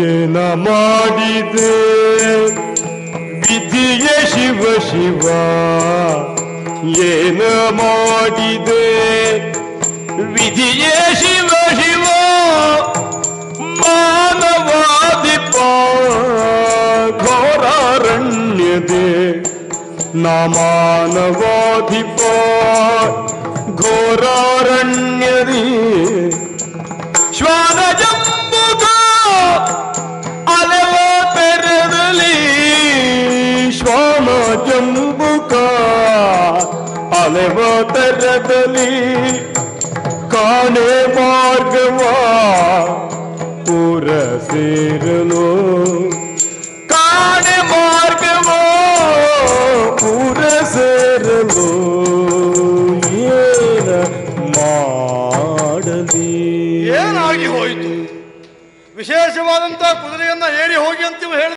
ಏನ ಮಾಡಿದೆ ವಿಧಿಯ ಶಿವ ಶಿವ, ಏನ ಮಾಡಿದೆ ವಿಧಿಯ ಶಿವ ಶಿವ, ಮಾನವಾದಿಪ ಘೋರಾರಣ್ಯದೆ ನಾ ಮಾನವಾಧಿಪ ಘೋರಾರಣ್ಯದಿ ಶ್ವಾನ ಜಂಬುಗ ಅಲೆವ ತೆರದಲ್ಲಿ, ಶ್ವಾನ ಜಂಬುಗ ಅಲೆವ ತೆರದಲ್ಲಿ ಕಾಣೆ ಮಾರ್ಗವ ಪುರ ಸೇರಲು, ಕಾಣೆ ಮಾರ್ಗವ ಪುರ ಸೇರಲು ಏನ ಮಾಡಲಿ. ಏನಾಗಿ ಹೋಯಿತು? ವಿಶೇಷವಾದಂತಹ ಕುದುರೆಯನ್ನ ಏರಿ ಹೋಗಿ ಅಂತ ಹೇಳಿ